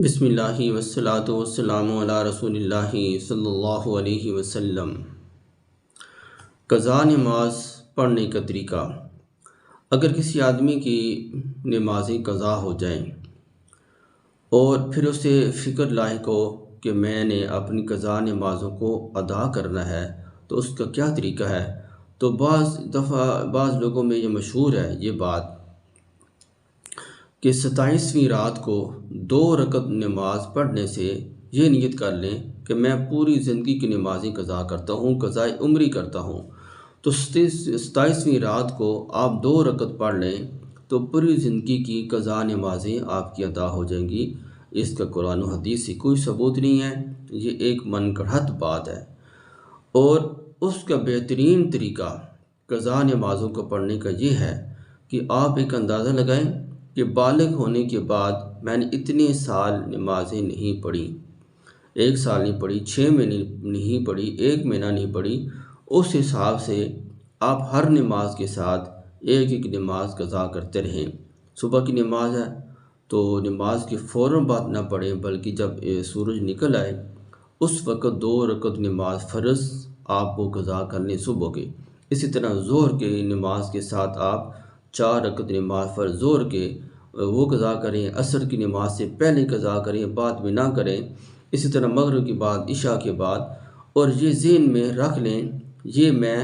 بسم اللہ والصلاة والسلام علی رسول اللہ صلی اللہ علیہ وسلم۔ قضا نماز پڑھنے کا طریقہ۔ اگر کسی آدمی کی نمازیں قضا ہو جائیں اور پھر اسے فکر لاحق ہو کہ میں نے اپنی قضا نمازوں کو ادا کرنا ہے تو اس کا کیا طریقہ ہے، تو بعض لوگوں میں یہ مشہور ہے یہ بات کہ 27ویں رات کو 2 رکعت نماز پڑھنے سے یہ نیت کر لیں کہ میں پوری زندگی کی نمازیں قضا کرتا ہوں، قضائے عمری کرتا ہوں۔ تو 27ویں رات کو آپ 2 رکعت پڑھ لیں تو پوری زندگی کی قضا نمازیں آپ کی ادا ہو جائیں گی۔ اس کا قرآن و حدیث سے کوئی ثبوت نہیں ہے، یہ ایک من گڑھت بات ہے۔ اور اس کا بہترین طریقہ قضا نمازوں کو پڑھنے کا یہ ہے کہ آپ ایک اندازہ لگائیں کہ بالغ ہونے کے بعد میں نے اتنے سال نمازیں نہیں پڑھی، 1 سال نہیں پڑھی، 6 مہینے نہیں پڑھی، 1 مہینہ نہیں پڑھی۔ اس حساب سے آپ ہر نماز کے ساتھ ایک نماز قضا کرتے رہیں۔ صبح کی نماز ہے تو نماز کے فوراً بعد نہ پڑھیں، بلکہ جب سورج نکل آئے اس وقت 2 رکعت نماز فرض آپ کو قضا کر لیں صبح کے۔ اسی طرح ظہر کی نماز کے ساتھ آپ 4 رکعت نماز فرض ظہر کے وہ قضا کریں، عصر کی نماز سے پہلے قضا کریں، بعد میں نہ کریں۔ اسی طرح مغرب کے بعد، عشاء کے بعد، اور یہ ذہن میں رکھ لیں یہ میں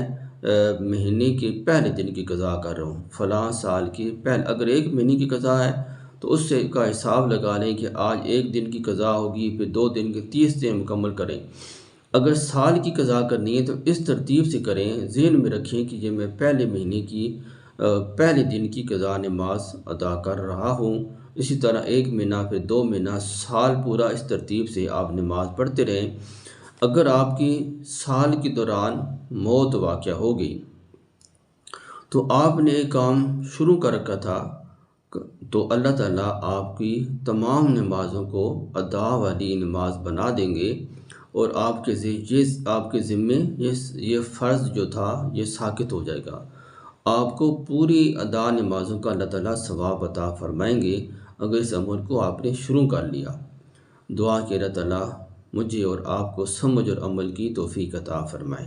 مہینے کے پہلے دن کی قضا کر رہا ہوں، فلاں سال کے پہلے۔ اگر 1 مہینے کی قضا ہے تو اس سے کا حساب لگا لیں کہ آج 1 دن کی قضا ہوگی، پھر 2 دن کی، 30 دن مکمل کریں۔ اگر سال کی قضا کرنی ہے تو اس ترتیب سے کریں، ذہن میں رکھیں کہ یہ میں پہلے مہینے کی پہلے دن کی قضا نماز ادا کر رہا ہوں۔ اسی طرح 1 مہینہ، پھر 2 مہینہ، سال پورا اس ترتیب سے آپ نماز پڑھتے رہیں۔ اگر آپ کی سال کے دوران موت واقع ہو گئی تو آپ نے ایک کام شروع کر رکھا تھا تو اللہ تعالیٰ آپ کی تمام نمازوں کو ادا والی نماز بنا دیں گے، اور آپ کے ذمے یہ فرض جو تھا یہ ساقط ہو جائے گا۔ آپ کو پوری ادا نمازوں کا اللہ تعالیٰ ثواب عطا فرمائیں گے اگر اس عمل کو آپ نے شروع کر لیا۔ دعا کہ اللہ تعالیٰ مجھے اور آپ کو سمجھ اور عمل کی توفیق عطا فرمائے۔